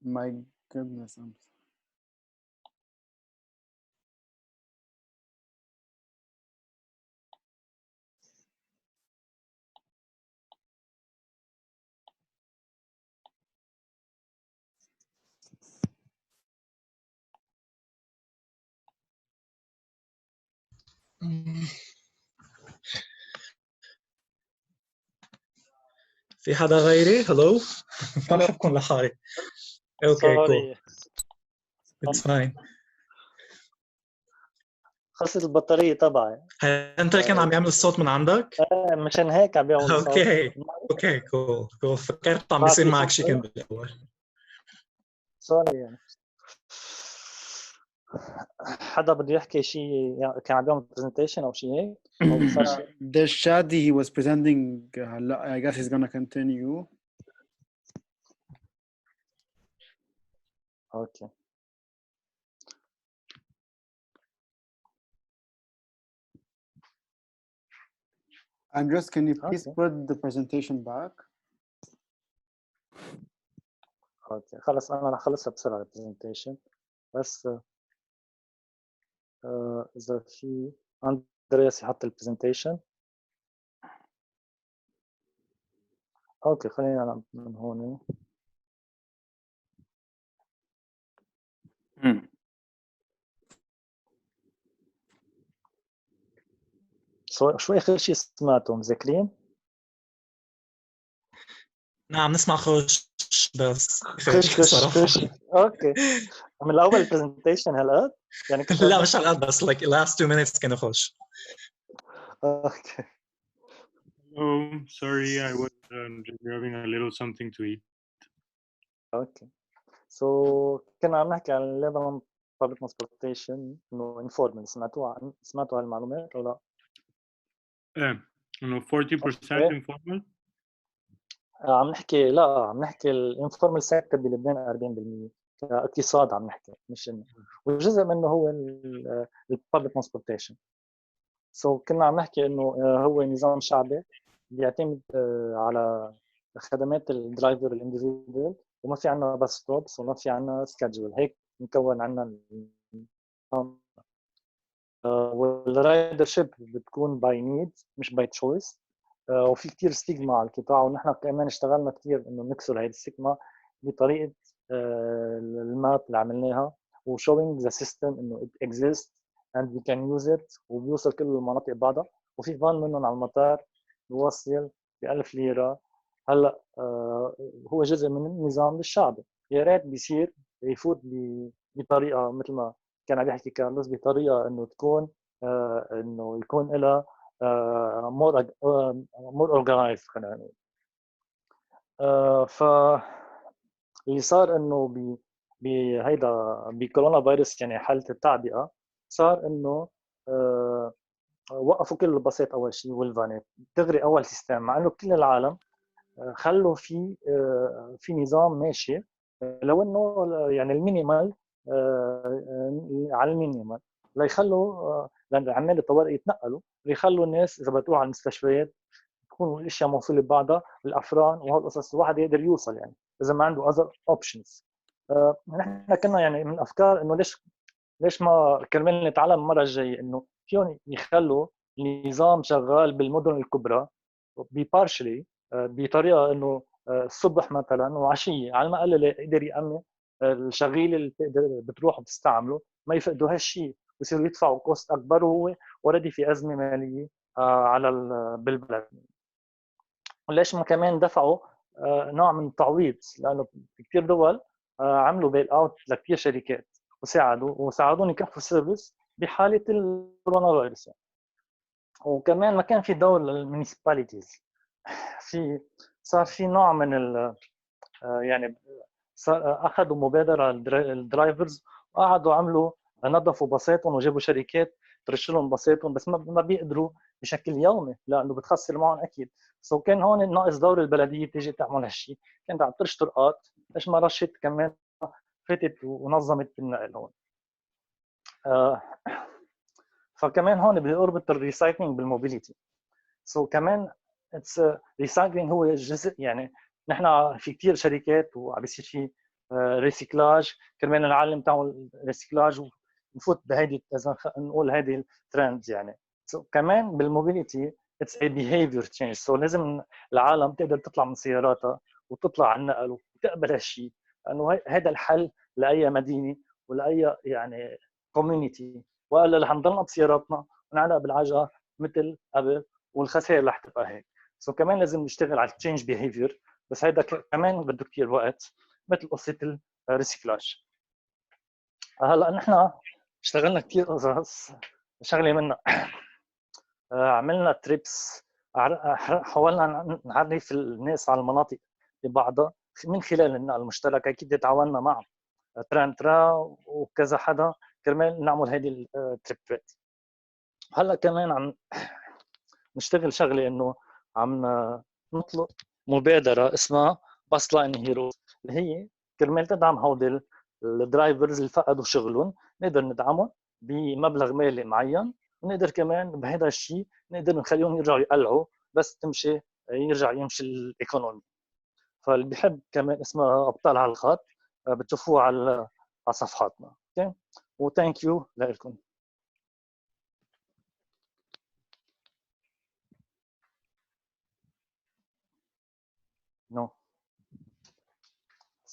My goodness. في حدا غيري؟ هلو. ما بحب كون لحالي. اوكي cool. It's fine. خلصت البطارية تبعي. انت كان عم يعمل الصوت من عندك؟ مشان هيك عم بيعمل الصوت. اوكي cool. فكرت عم بيصير معك شيء بالاول. سوري يعني. حدا بده يحكي شيء يعني كان عم بيعمل presentation او شيء هيك او صار شيء؟ The Shadi he was presenting I guess he's gonna continue. Okay. Andres, can you please put the presentation back? اوكي خلص انا رح اخلصها بسرعه البرزنتيشن بس اذا في اندرياس يحط البرزنتيشن. اوكي خلينا انا من هون. شو اخر شيء سمعتوا؟ مذاكرين؟ نعم نسمع خش بس خش. اوكي من الاول البرزنتيشن هالقد يعني لا مش هالقد بس like last 2 minutes كانوا خش. اوكي. Oh, sorry, I was just grabbing a little something to eat. اوكي. كنا عم نحكي عن Lebanon public transportation انه informal. سمعتوا هالمعلومات ولا لا؟ انه 40% informal. عم نحكي الانفورمال سيكتور بلبنان 40% كاقتصاد عم نحكي، مش انه وجزء منه هو الببليك ترانسبورتيشن. كنا عم نحكي انه هو نظام شعبي بيعتمد على خدمات الدرايفر الانديفيدوال، وما في عندنا بس ستوبس وما في عندنا سكادجول. هيك مكون عندنا والرايدر شيب بتكون باي نيد مش باي تشويس. وفي كتير ستيغما على القطاع، ونحن كمان اشتغلنا كتير انه نكسر هذه الستيغما بطريقه الماب اللي عملناها وشوينج ذا سيستم انه it exists and we can use it، وبيوصل كل المناطق بعضها. وفي فان منهم على المطار بيوصل ب1000 ليره. هلا هو جزء من النظام الشعبي، يا ريت بيصير يفوت بطريقه مثل ما كان عم يحكي كارلوس، بطريقه انه تكون انه يكون لها مور اورجنايزد خلينا نقول. ف اللي صار انه بهيدا بكورونا فيروس يعني حاله التعبئه صار انه وقفوا كل الباصات اول شيء والفانات دغري اول سيستم، مع انه كل العالم خلوا في نظام ماشي لو انه يعني المينيمال على المينيمال ليخلوا لان عمال الطوارئ يتنقلوا ليخلوا الناس اذا بتروح على المستشفيات تكون الاشياء موصوله ببعضها، الافران وهالقصص الواحد يقدر يوصل يعني اذا ما عنده اذر اوبشنز. نحن كنا يعني من الافكار انه ليش ما كرمال نتعلم المره الجايه انه فيهم يخلوا النظام شغال بالمدن الكبرى ببارشلي بطريقه انه الصبح مثلا وعشيه على ما الاقل يقدر يامن الشغيل اللي بتقدر بتروح وبتستعمله ما يفقدوا هالشيء ويصيروا يدفعوا كوست اكبر، وهو اوريدي في ازمه ماليه على بالبلد. وليش ما كمان دفعوا نوع من التعويض، لانه كثير دول عملوا بيل اوت لكثير شركات وساعدون يكفوا السيرفيس بحاله الكورونا فيروس. وكمان ما كان في دور للمونيسيباليتيز، صار في نوع من يعني صار اخذوا مبادره الدرايفرز وقعدوا عملوا نظفوا باصاتهم وجابوا شركات ترش لهم باصاتهم، بس ما بيقدروا بشكل يومي لانه بتخسر معهم اكيد. كان هون ناقص دور البلديه تيجي تعمل هالشيء، كانت عم ترش طرقات، ليش ما رشت كمان فاتت ونظمت النقل هون. فكمان هون بدي اربط الريسايكلينج بالموبيليتي. كمان ريسايكلينج هو جزء، يعني نحن في كثير شركات وعم بيصير في ريسيكلاج كرمال نعلم تعمل ريسيكلاج ونفوت بهيدي اذا نقول هيدي الترند يعني. كمان بالموبيليتي اتس a behavior change. لازم العالم تقدر تطلع من سياراتها وتطلع على النقل وتقبل هالشيء، لانه هذا الحل لاي مدينه ولاي يعني كوميونتي، والا رح نضلنا بسياراتنا ونعلق بالعجقه مثل قبل والخسائر رح تبقى هيك. كمان لازم نشتغل على التشينج بيهيفير، بس هيدا كمان بده كثير وقت مثل قصه الريسيكلاج. هلا نحن اشتغلنا كثير قصص، شغله منها عملنا تريبس، حاولنا نعرف الناس على المناطق ببعضها من خلال النقل المشترك. اكيد تعاوننا مع ترانترا وكذا حدا كرمال نعمل هذه التريبات. هلا كمان عم نشتغل شغله انه عم نطلق مبادره اسمها باس لاين هيروز، اللي هي كرمال تدعم هودي الدرايفرز اللي فقدوا شغلهم، نقدر ندعمهم بمبلغ مالي معين، ونقدر كمان بهذا الشيء نقدر نخليهم يرجعوا يقلعوا بس تمشي يرجع يمشي الايكونومي. فاللي بيحب كمان اسمها ابطال على الخط بتشوفوها على صفحاتنا. اوكي، وثانك يو لكم. No.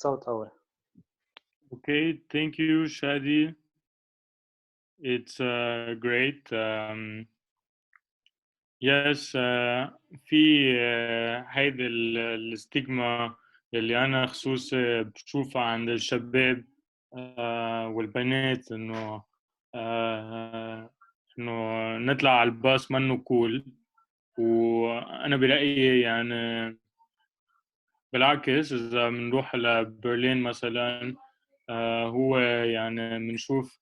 South Hour. Okay, thank you, Shadi. It's great. Yes, في هيدي الستيغما اللي أنا خصوصي بشوفها عند الشباب والبنات، إنه نطلع على الباص منه كول. وأنا برأيي يعني بالعكس، إذا بنروح لبرلين مثلا هو يعني بنشوف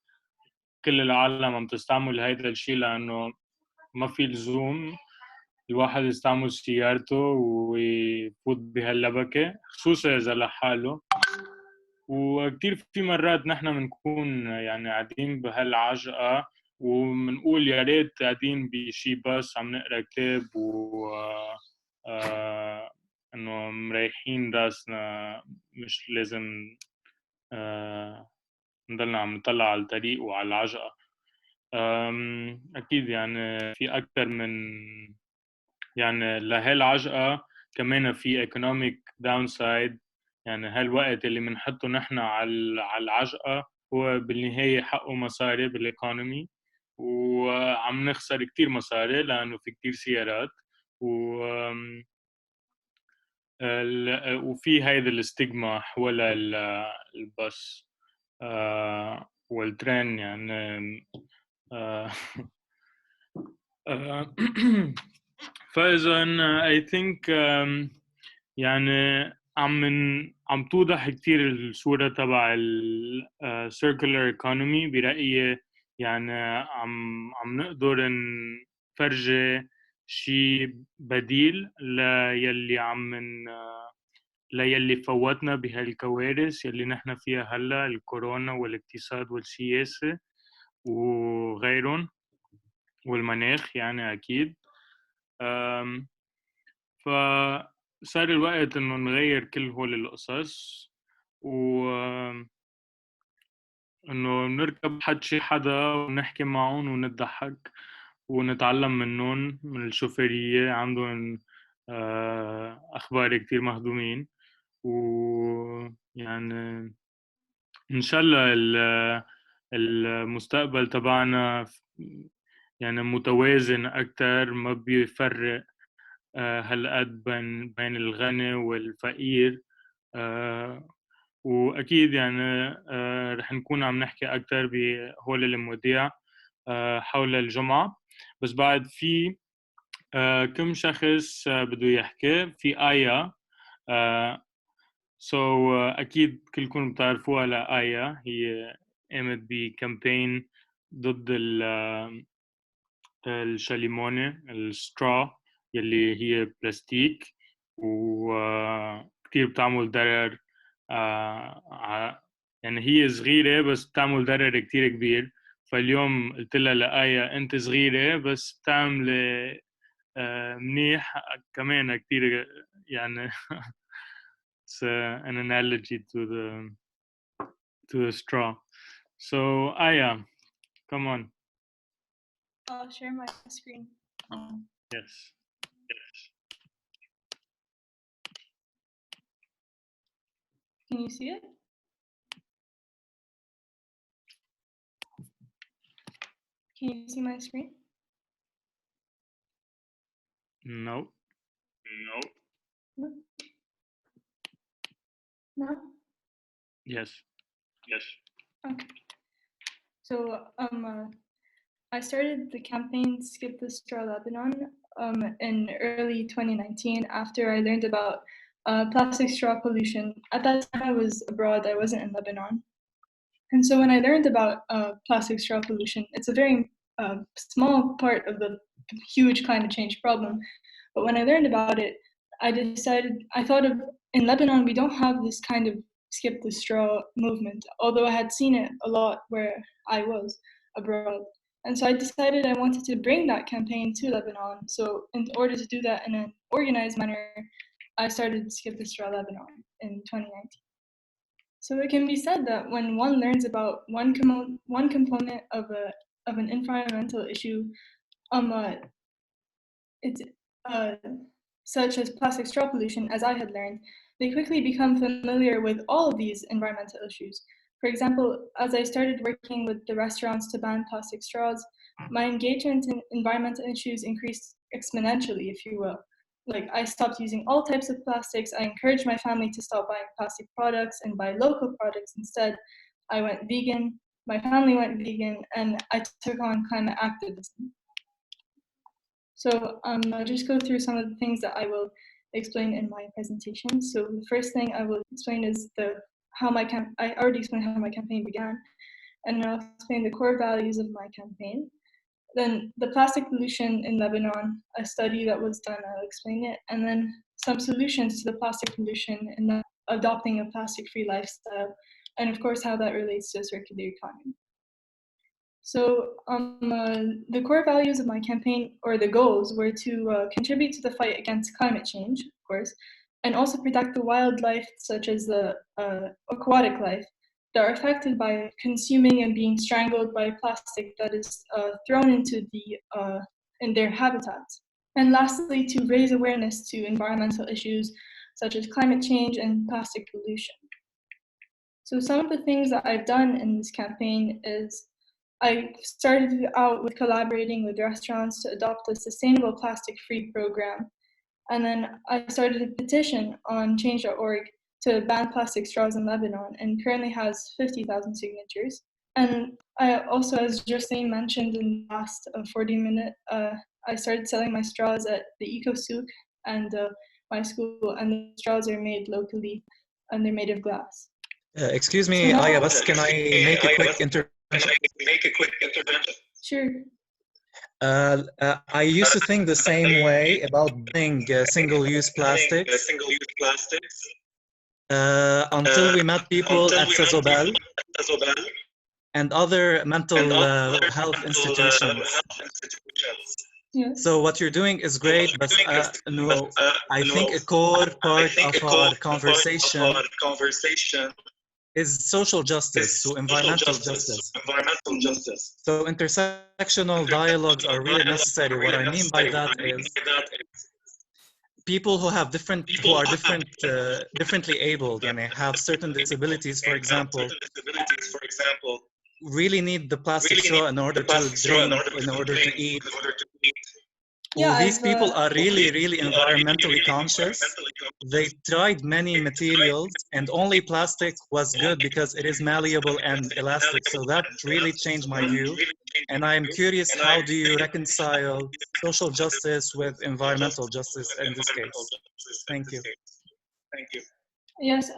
كل العالم عم تستعمل هيدا الشيء، لأنه ما في لزوم الواحد يستعمل سيارته ويفوت بهاللبكة، خصوصا إذا لحاله. وكتير في مرات نحن بنكون يعني قاعدين بهالعجقة وبنقول يا ريت قاعدين بشي باص عم نقرا كتاب إنه مريحين راسنا، مش لازم نضلنا عم نطلع على الطريق وعلى العجقة. أكيد يعني في أكثر من يعني لهالعجقة كمان في economic downside. يعني هالوقت اللي بنحطه نحن على العجقة هو بالنهاية حقه مصاري بالايكونومي، وعم نخسر كتير مصاري لأنه في كتير سيارات وفي هيدا الاستجمة حول الباص والترين يعني فإذا I think يعني عم توضح كتير الصورة تبع ال circular economy برأيي. يعني عم نقدر نفرجي شي بديل ليلي فوتنا بهالكوارث يلي نحن فيها هلا، الكورونا والاقتصاد والسياسة وغيرهم والمناخ يعني أكيد. فصار الوقت إنه نغير كل هول القصص، وإنه نركب حد شي حدا ونحكي معهم ونضحك ونتعلم منهم، من الشوفيرية عندهم أخبار كتير مهضومين. ويعني إن شاء الله المستقبل تبعنا يعني متوازن أكتر، ما بيفرق هالقد بين الغني والفقير. وأكيد يعني رح نكون عم نحكي أكتر بهول المواضيع حول الجمعة. بس بعد في كم شخص بده يحكي. في آية أكيد كلكم بتعرفوها. لآية هي قامت بكامبين ضد الشاليموني السترا يلي هي بلاستيك، وكتير بتعمل ضرر. يعني هي صغيرة بس بتعمل ضرر كتير كبير. فاليوم قلت لها لآية أنت صغيرة بس بتعمل منيح كمان كتير يعني. It's an analogy to the to a straw. So Aya, come on. I'll share my screen. Yes. Can you see it? Can you see my screen? No. No. No? Yes. Okay. So I started the campaign Skip the Straw Lebanon in early 2019 after I learned about plastic straw pollution. At that time I was abroad, I wasn't in Lebanon. And so when I learned about plastic straw pollution, it's a very small part of the huge climate change problem. But when I learned about it, I thought of, in Lebanon, we don't have this kind of skip the straw movement, although I had seen it a lot where I was abroad. And so I decided I wanted to bring that campaign to Lebanon. So in order to do that in an organized manner, I started Skip the Straw Lebanon in 2019. So it can be said that when one learns about one component of an environmental issue, it's such as plastic straw pollution, as I had learned, they quickly become familiar with all of these environmental issues. For example, as I started working with the restaurants to ban plastic straws, my engagement in environmental issues increased exponentially, if you will. Like, I stopped using all types of plastics. I encouraged my family to stop buying plastic products and buy local products instead. I went vegan, my family went vegan, and I took on climate activism. So I'll just go through some of the things that I will explain in my presentation. So the first thing I will explain is I already explained how my campaign began, and I'll explain the core values of my campaign. Then the plastic pollution in Lebanon, a study that was done, I'll explain it, and then some solutions to the plastic pollution in adopting a plastic-free lifestyle, and of course how that relates to a circular economy. So the core values of my campaign, or the goals, were to contribute to the fight against climate change, of course, and also protect the wildlife, such as the aquatic life, that are affected by consuming and being strangled by plastic that is thrown into in their habitats. And lastly, to raise awareness to environmental issues such as climate change and plastic pollution. So some of the things that I've done in this campaign is I started out with collaborating with restaurants to adopt a sustainable plastic-free program. And then I started a petition on change.org to ban plastic straws in Lebanon, and currently has 50,000 signatures. And I also, as Justine mentioned in the last 40-minute, I started selling my straws at the Eco Souk and my school, and the straws are made locally, and they're made of glass. Excuse me, Aya, but can I make a quick intervention? Sure. I used to think the same way about banning single-use plastics until we met people at Sazobel and other mental health institutions. Yes. So what you're doing is great, but no, I think a core part of our conversation is social justice, so environmental justice. So intersectional dialogues are really necessary. What I mean by that is people who are differently abled and have certain disabilities, for example, really need the plastic straw in order to drink, in order to eat. Yeah, These people are really, really environmentally conscious. They tried many materials, and only plastic was good because it is malleable and elastic. So that really changed my view. And I'm curious, how do you reconcile social justice with environmental justice in this case? Thank you. Yes,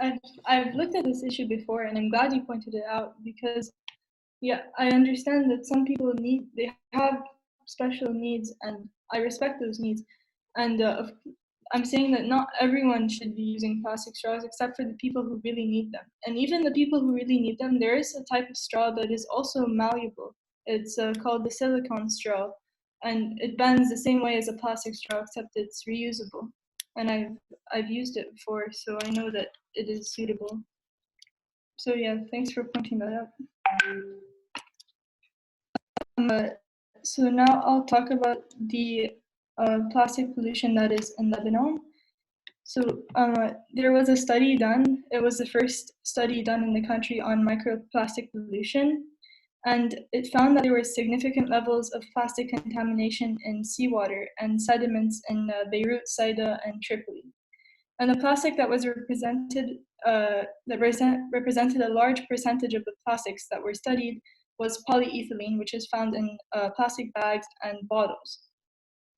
I've looked at this issue before, and I'm glad you pointed it out, because yeah, I understand that some people they have special needs, and I respect those needs. And I'm saying that not everyone should be using plastic straws, except for the people who really need them. And even the people who really need them, there is a type of straw that is also malleable. It's called the silicone straw, and it bends the same way as a plastic straw, except it's reusable. And I've used it before, so I know that it is suitable. So yeah, thanks for pointing that out. So now I'll talk about the plastic pollution that is in Lebanon. So there was a study done. It was the first study done in the country on microplastic pollution. And it found that there were significant levels of plastic contamination in seawater and sediments in Beirut, Saida, and Tripoli. And the plastic that was represented a large percentage of the plastics that were studied was polyethylene, which is found in plastic bags and bottles.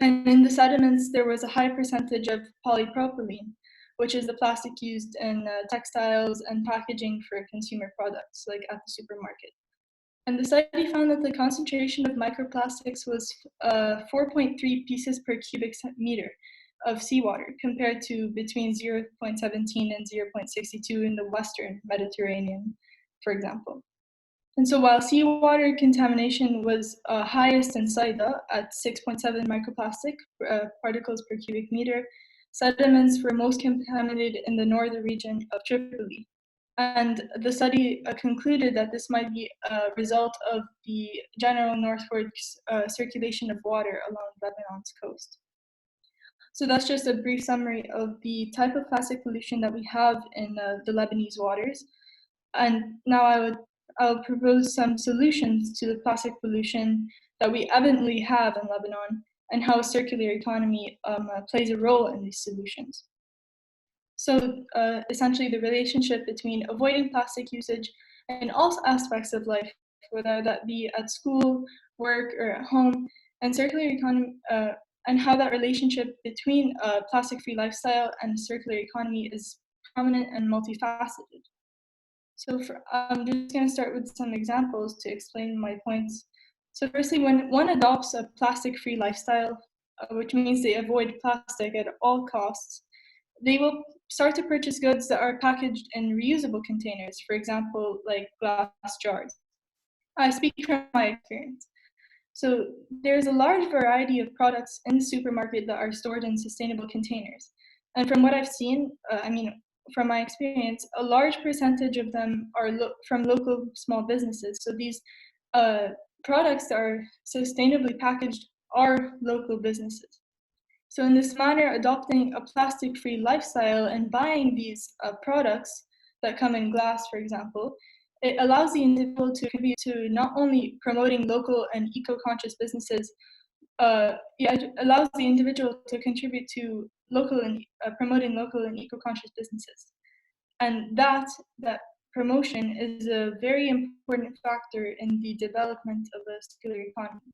And in the sediments, there was a high percentage of polypropylene, which is the plastic used in textiles and packaging for consumer products, like at the supermarket. And the study found that the concentration of microplastics was 4.3 pieces per cubic meter of seawater, compared to between 0.17 and 0.62 in the Western Mediterranean, for example. And so while seawater contamination was highest in Saida at 6.7 microplastic particles per cubic meter, sediments were most contaminated in the northern region of Tripoli. And the study concluded that this might be a result of the general northwards circulation of water along Lebanon's coast. So that's just a brief summary of the type of plastic pollution that we have in the Lebanese waters. And now I'll propose some solutions to the plastic pollution that we evidently have in Lebanon and how a circular economy plays a role in these solutions. So essentially the relationship between avoiding plastic usage in all aspects of life, whether that be at school, work, or at home, and circular economy, and how that relationship between a plastic-free lifestyle and a circular economy is prominent and multifaceted. So I'm just going to start with some examples to explain my points. So firstly, when one adopts a plastic-free lifestyle, which means they avoid plastic at all costs, they will start to purchase goods that are packaged in reusable containers, for example, like glass jars. I speak from my experience. So there's a large variety of products in the supermarket that are stored in sustainable containers. And from what I've seen, from my experience, a large percentage of them are from local small businesses. So these products that are sustainably packaged are local businesses. So in this manner, adopting a plastic-free lifestyle and buying these products that come in glass, for example, it allows the individual to contribute to not only promoting local and eco-conscious businesses, it allows the individual to contribute to promoting local and eco-conscious businesses. And that promotion is a very important factor in the development of a circular economy.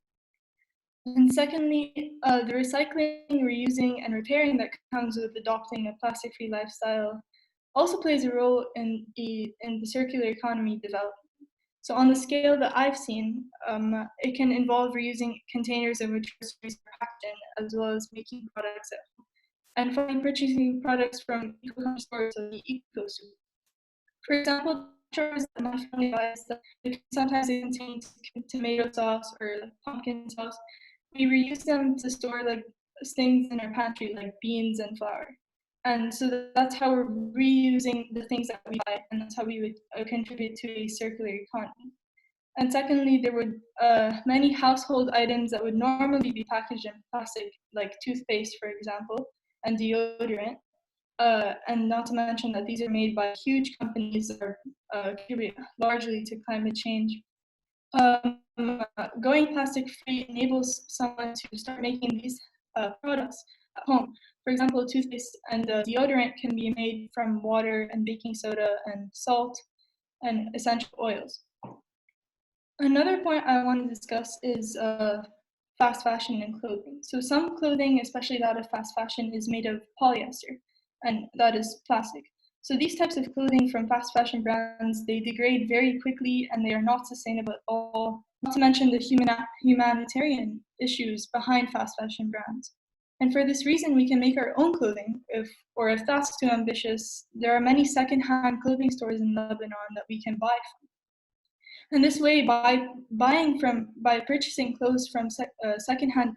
And secondly, the recycling, reusing, and repairing that comes with adopting a plastic-free lifestyle also plays a role in the circular economy development. So on the scale that I've seen, it can involve reusing containers in which groceries are packed in, as well as making products at home, and finally purchasing products from eco-conscious stores of the eco-soup. For example, jars that my family buys that sometimes contain tomato sauce or pumpkin sauce, we reuse them to store like things in our pantry, like beans and flour. And so that's how we're reusing the things that we buy, and that's how we would contribute to a circular economy. And secondly, there would many household items that would normally be packaged in plastic, like toothpaste, for example, and deodorant. And not to mention that these are made by huge companies that contribute largely to climate change. Going plastic-free enables someone to start making these products at home. For example, toothpaste and deodorant can be made from water and baking soda and salt and essential oils. Another point I want to discuss is fast fashion and clothing. So some clothing, especially that of fast fashion, is made of polyester, and that is plastic. So these types of clothing from fast fashion brands, they degrade very quickly and they are not sustainable at all, not to mention the humanitarian issues behind fast fashion brands. And for this reason, we can make our own clothing, if that's too ambitious. There are many secondhand clothing stores in Lebanon that we can buy from. And this way, by purchasing clothes from secondhand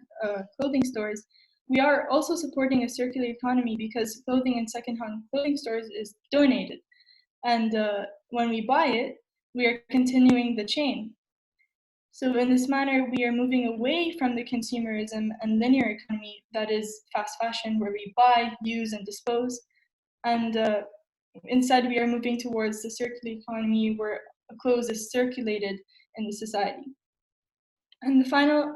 clothing stores, we are also supporting a circular economy because clothing in secondhand clothing stores is donated. And when we buy it, we are continuing the chain. So in this manner, we are moving away from the consumerism and linear economy that is fast fashion, where we buy, use, and dispose. And instead, we are moving towards the circular economy where clothes is circulated in the society. And the final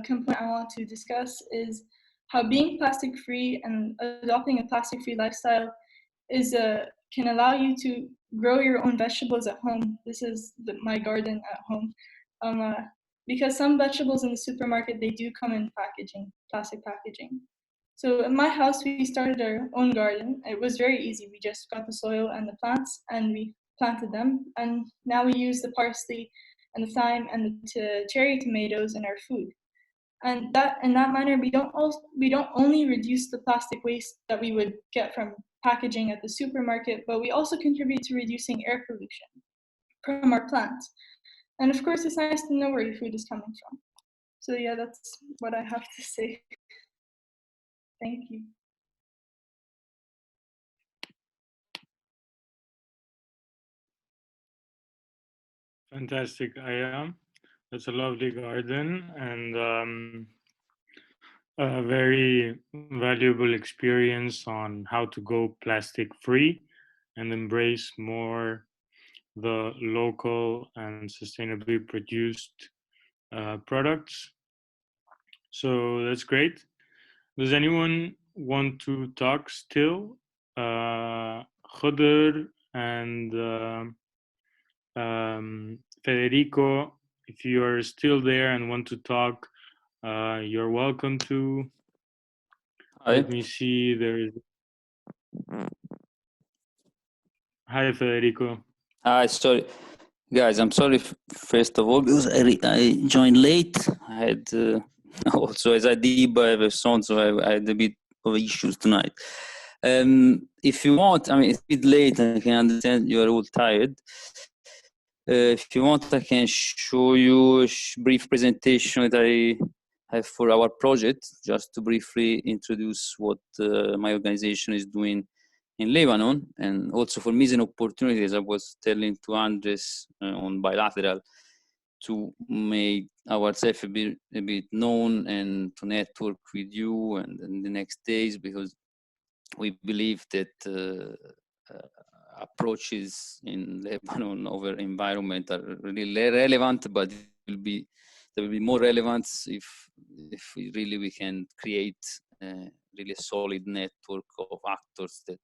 component I want to discuss is how being plastic-free and adopting a plastic-free lifestyle can allow you to grow your own vegetables at home. This is my garden at home. Because some vegetables in the supermarket, they do come in packaging, plastic packaging. So in my house, we started our own garden. It was very easy. We just got the soil and the plants and we planted them. And now we use the parsley and the thyme and the cherry tomatoes in our food. And in that manner, we don't only reduce the plastic waste that we would get from packaging at the supermarket, but we also contribute to reducing air pollution from our plants. And of course, it's nice to know where your food is coming from. So yeah, that's what I have to say. Thank you. Fantastic, Aya. That's a lovely garden and a very valuable experience on how to go plastic free and embrace more the local and sustainably produced products. So that's great. Does anyone want to talk still? Khudr and Federico, if you are still there and want to talk, you're welcome to. Hi. Let me see. There is. Hi, Federico. Hi, sorry. Guys, I'm sorry, first of all, because I joined late. I had also, as I did by the song, so I had a bit of issues tonight. If you want, I mean, it's a bit late, I can understand you're all tired. If you want, I can show you a brief presentation that I have for our project, just to briefly introduce what my organization is doing in Lebanon, and also for me it's an opportunity, as I was telling to Andres on bilateral, to make ourselves a bit known and to network with you and in the next days, because we believe that approaches in Lebanon over environment are really relevant, but there will be more relevance if we can create really a solid network of actors that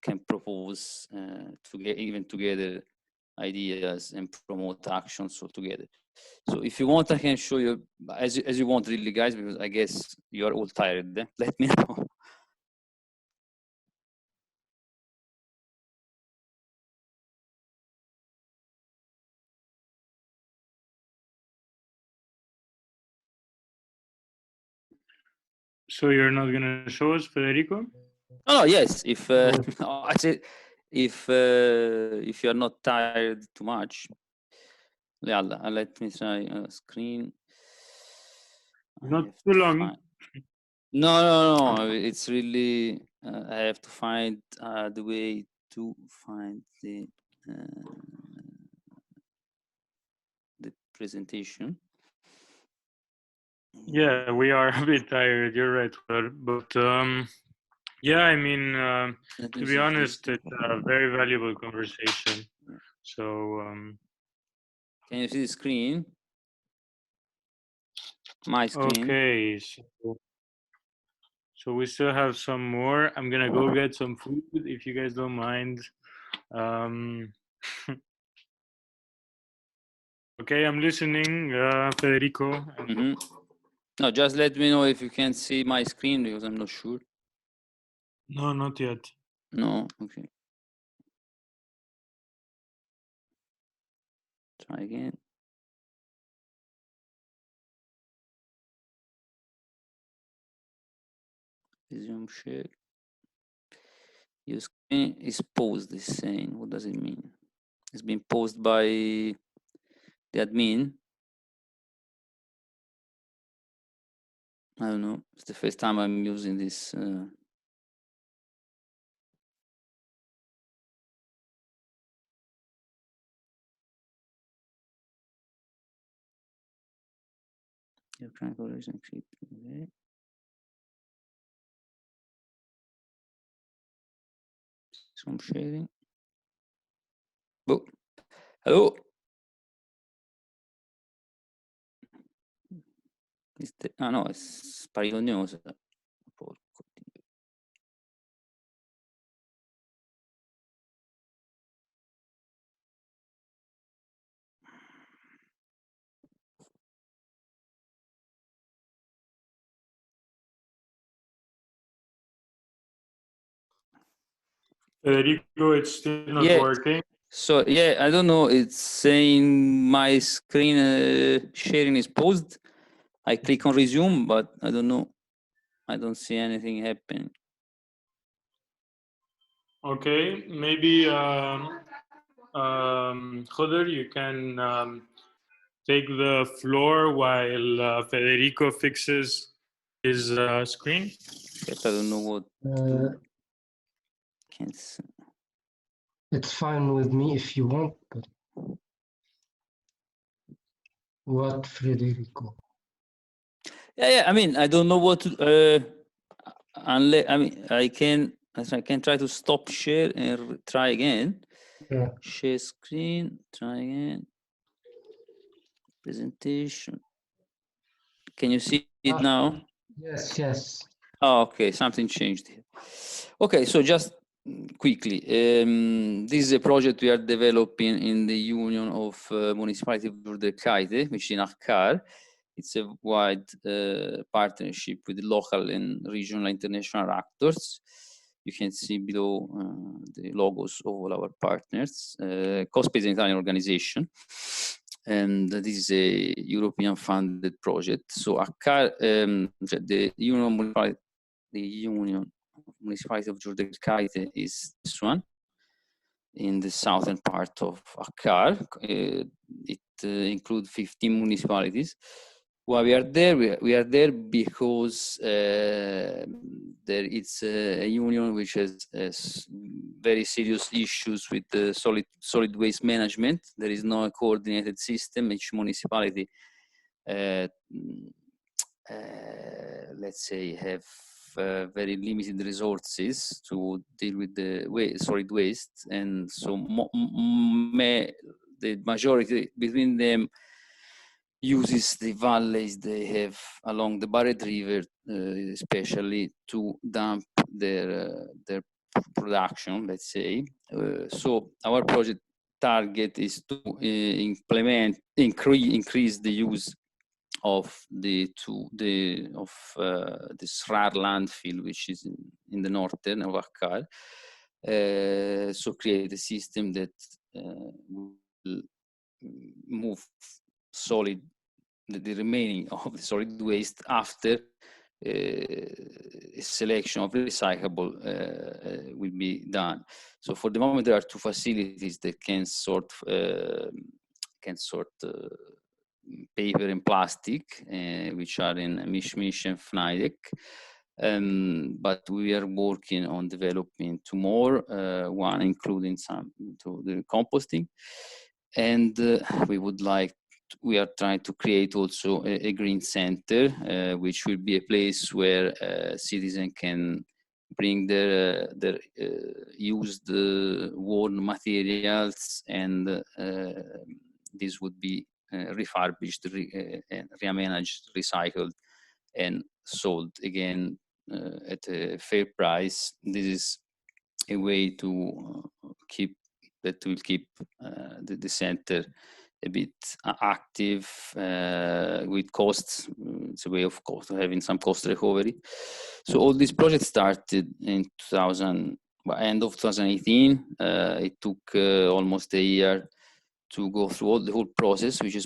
can propose to get even together ideas and promote actions all together. So if you want, I can show you as you want, really, guys, because I guess you are all tired. Let me know. So you're not gonna show us, Federico? Oh yes, if I said if you are not tired too much, let me try screen. Not too long. No. It's really I have to find the way to find the presentation. Yeah, we are a bit tired. You're right, but yeah, I mean, to be honest, it's a very valuable conversation. So, can you see the screen? My screen. Okay, so we still have some more. I'm gonna go get some food if you guys don't mind. Okay, I'm listening, Federico. Mm-hmm. No, just let me know if you can see my screen, because I'm not sure. No, not yet. No, okay. Try again. Resume share. Your screen is paused, is saying. What does it mean? It's been paused by the admin. I don't know. It's the first time I'm using this. Okay. Some sharing. Oh, hello. Ah no, è sparito il news. Porco Dio. Federico, it's still not working. So yeah, I don't know. It's saying my screen sharing is paused. I click on resume, but I don't know. I don't see anything happening. Okay, maybe Khuder, you can take the floor while Federico fixes his screen. But I don't know what to cancel. It's fine with me if you want, but what, Federico? Yeah. I mean, I don't know what to. Unless I mean, I can try to stop share and try again. Yeah. Share screen. Try again. Presentation. Can you see it now? Yes. Oh, okay, something changed here. Okay, so just quickly, this is a project we are developing in the Union of Municipality of Durderkaite, which is in Akkar. It's a wide partnership with local and regional international actors. You can see below the logos of all our partners. COSPE is an Italian organization, and this is a European funded project. So Akkar, the Union Municipality of Durderkaite is this one in the southern part of Akkar. It includes 15 municipalities. Why we are there? We are there because there it's a union which has very serious issues with the solid waste management. There is no coordinated system. Each municipality, let's say, have very limited resources to deal with the solid waste, and so the majority between them uses the valleys they have along the Barret River, especially to dump their production, let's say. So our project target is to increase the use of the Srar landfill, which is in the northern of Akkar. So create a system that will move the remaining of the solid waste after a selection of recyclable will be done. So for the moment, there are two facilities that can sort paper and plastic, which are in Mishmish and Fnaidek. But we are working on developing two more, one including some to the composting, and we are trying to create also a green center, which will be a place where citizens can bring their used worn materials, and this would be refurbished, remanaged, recycled, and sold again at a fair price. This is a way to keep the center a bit active with costs. It's a way of having some cost recovery. So all these projects started in end of 2018. It took almost a year to go through the whole process, which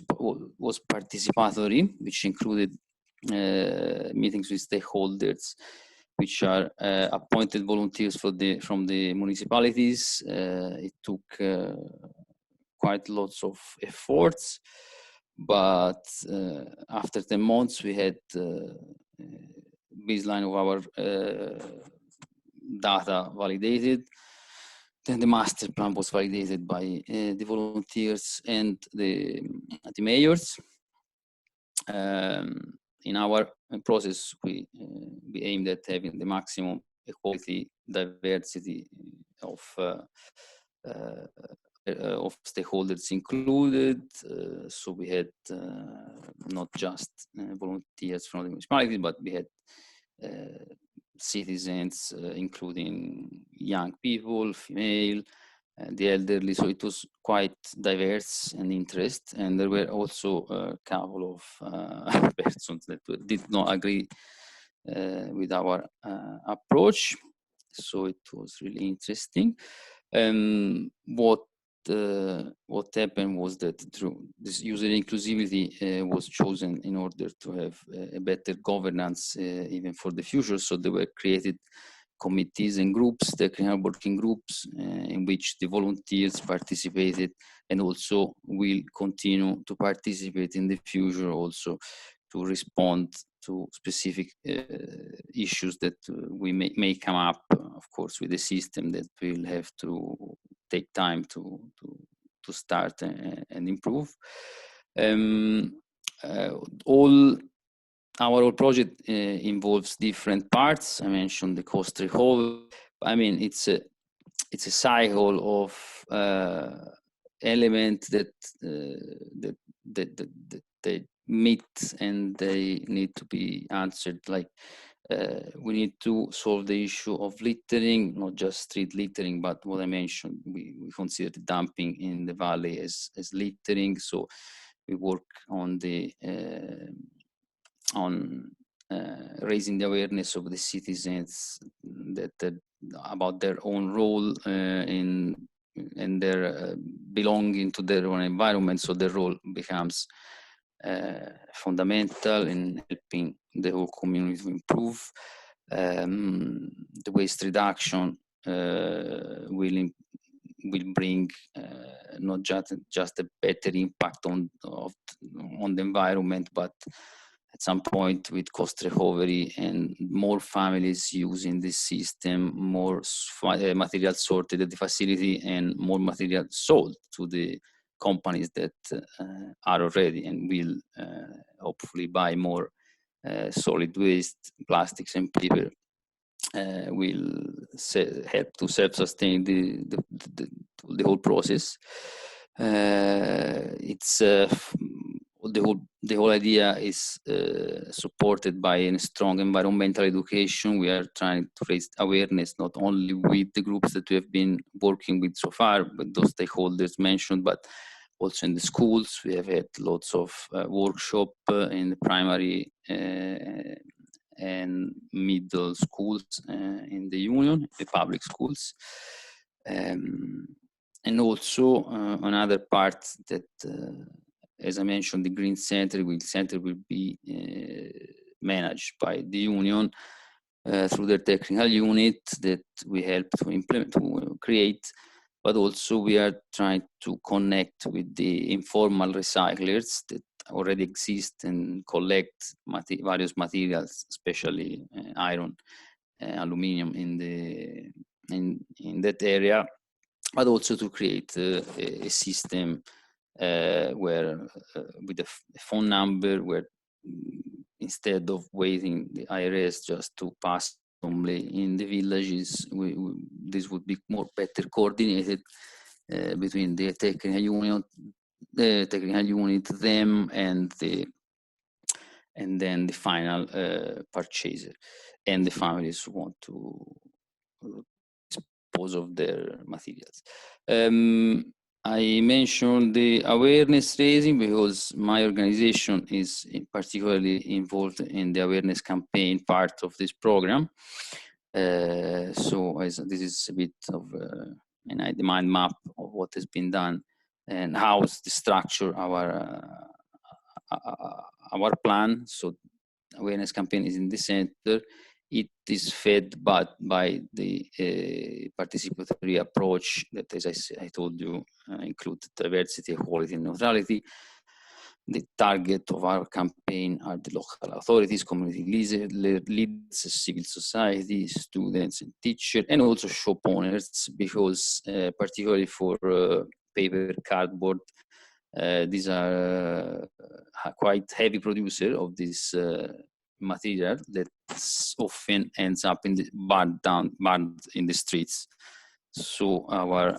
was participatory, which included meetings with stakeholders, which are appointed volunteers from the municipalities. It took quite lots of efforts, but after 10 months, we had baseline of our data validated. Then the master plan was validated by the volunteers and the mayors. in our process, we aimed at having the maximum equality, diversity of stakeholders included. So we had not just volunteers from the municipality, but we had citizens, including young people, female, the elderly. So it was quite diverse and interest. And there were also a couple of persons that did not agree with our approach. So it was really interesting. What happened was that through this user inclusivity was chosen in order to have a better governance even for the future. So there were created committees and groups, technical working groups, in which the volunteers participated and also will continue to participate in the future also to respond to specific issues that we may come up, of course, with a system that will have to take time to start and improve. Our whole project involves different parts. I mentioned the cost recovery. I mean, it's a cycle of elements that they meet and they need to be answered. Like we need to solve the issue of littering, not just street littering, but what I mentioned, we consider the dumping in the valley as littering. So we work on the raising the awareness of the citizens that about their own role in their belonging to their own environment. So their role becomes fundamental in helping the whole community to improve. The waste reduction will bring not just a better impact on the environment, but at some point with cost recovery and more families using this system, more material sorted at the facility and more material sold to the companies that are already and will hopefully buy more solid waste, plastics and paper, will help to self-sustain the whole process. It's the whole idea is supported by a strong environmental education. We are trying to raise awareness not only with the groups that we have been working with so far, but those stakeholders mentioned, but also in the schools. We have had lots of workshops in the primary and middle schools in the union, the public schools. And also another part that, as I mentioned, the Green Center will be managed by the union through their technical unit that we help to implement, to create, but also we are trying to connect with the informal recyclers that already exist and collect various materials, especially iron, aluminium in that area, but also to create a system where with a phone number where instead of waiting the IRS just to pass only in the villages, this would be better coordinated between the technical unit, them, and then the final purchaser and the families who want to dispose of their materials. I mentioned the awareness raising because my organization is particularly involved in the awareness campaign part of this program. So this is a bit of the mind map of what has been done and how is the structure our plan. So awareness campaign is in the center. It is fed by the participatory approach that, as I told you, include diversity, equality, and neutrality. The target of our campaign are the local authorities, community leaders, civil society, students and teachers, and also shop owners, because particularly for paper, cardboard, These are quite heavy producer of this material that often ends up in the burned in the streets. So our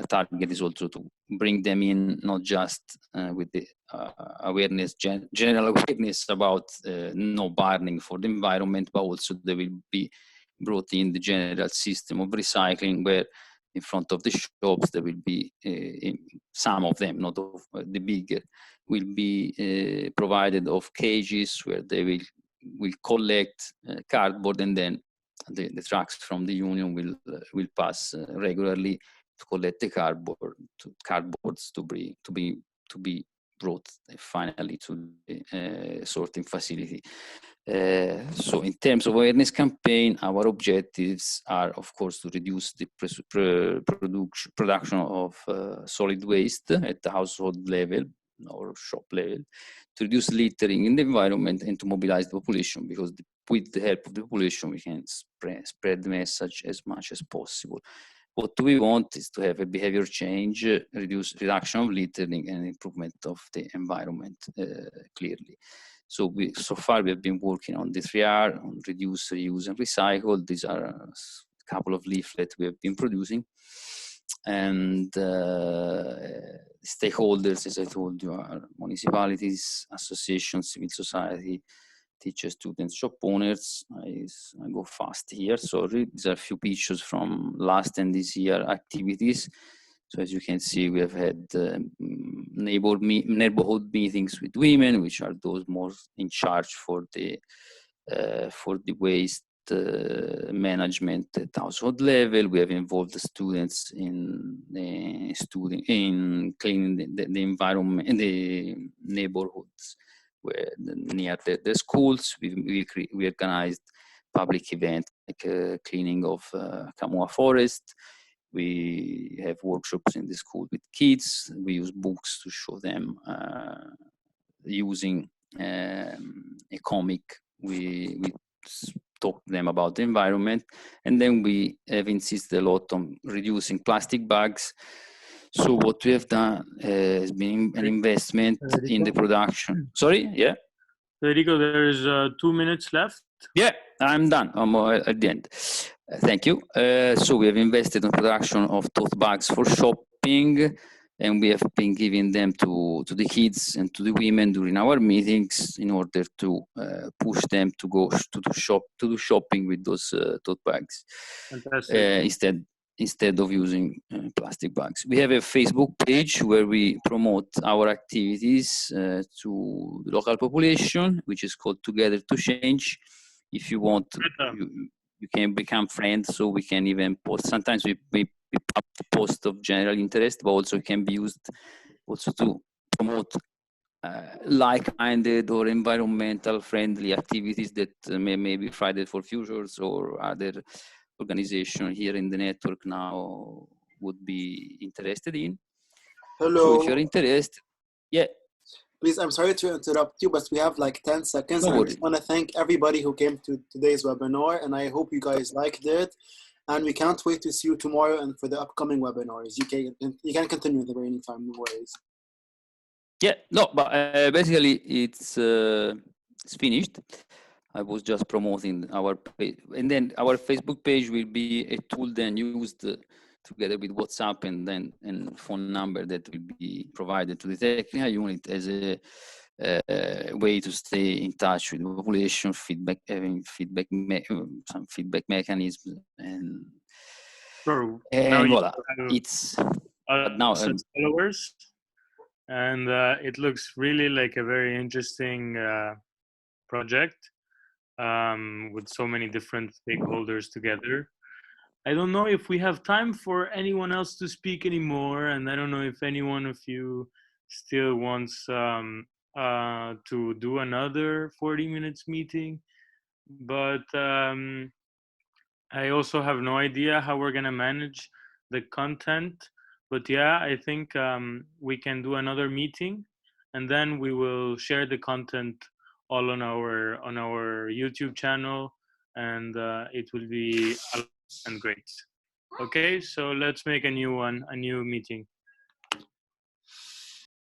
target is also to bring them in, not just with the awareness, general awareness about no burning for the environment, but also they will be brought in the general system of recycling, where in front of the shops there will be some of them, not of the bigger, will be provided of cages where they will collect cardboard, and then the trucks from the union will pass regularly to collect the cardboards to be brought finally to the sorting facility. So in terms of awareness campaign, our objectives are, of course, to reduce the production of solid waste at the household level or shop level, to reduce littering in the environment, and to mobilize the population, because with the help of the population we can spread the message as much as possible. What we want is to have a behavior change, reduction of littering, and improvement of the environment, clearly. So far we have been working on the 3R, on reduce, reuse, and recycle. These are a couple of leaflets we have been producing. And stakeholders, as I told you, are municipalities, associations, civil society, teachers, students, shop owners. I go fast here, sorry. These are a few pictures from last and this year activities. So as you can see, we have had neighborhood meetings with women, which are those more in charge for the waste management at household level. We have involved the students in cleaning the environment in the neighborhoods where near the schools. We organized public events like cleaning of Camua forest. We have workshops in the school with kids. We use books to show them using a comic. We talk to them about the environment, and then we have insisted a lot on reducing plastic bags. So what we have done has been an investment in the production. Sorry, yeah? Federico, there is 2 minutes left. Yeah, I'm done. I'm at the end. Thank you. So we have invested in production of tote bags for shopping, and we have been giving them to the kids and to the women during our meetings in order to push them to go to do shopping with those tote bags instead of using plastic bags. We have a Facebook page where we promote our activities to the local population, which is called Together to Change. If you want, you can become friends, so we can even post. Sometimes we post of general interest, but also can be used also to promote like-minded or environmental friendly activities that may be Friday for Futures or other organization here in the network now would be interested in. Hello. So if you're interested, yeah. Please, I'm sorry to interrupt you, but we have like 10 seconds. No I just want to thank everybody who came to today's webinar, and I hope you guys liked it. And we can't wait to see you tomorrow and for the upcoming webinars. You can continue the remaining time, no worries. Yeah, no, but basically it's finished. I was just promoting our page, and then our Facebook page will be a tool then used together with WhatsApp and phone number that will be provided to the technical unit as a way to stay in touch with the population, some feedback mechanisms, and voila. It's now followers, and it looks really like a very interesting project with so many different stakeholders together. I don't know if we have time for anyone else to speak anymore, and I don't know if any one of you still wants to do another 40 minutes meeting, but I also have no idea how we're gonna manage the content. But yeah, I think we can do another meeting, and then we will share the content all on our YouTube channel, and it will be and great. Okay, so let's make a new meeting.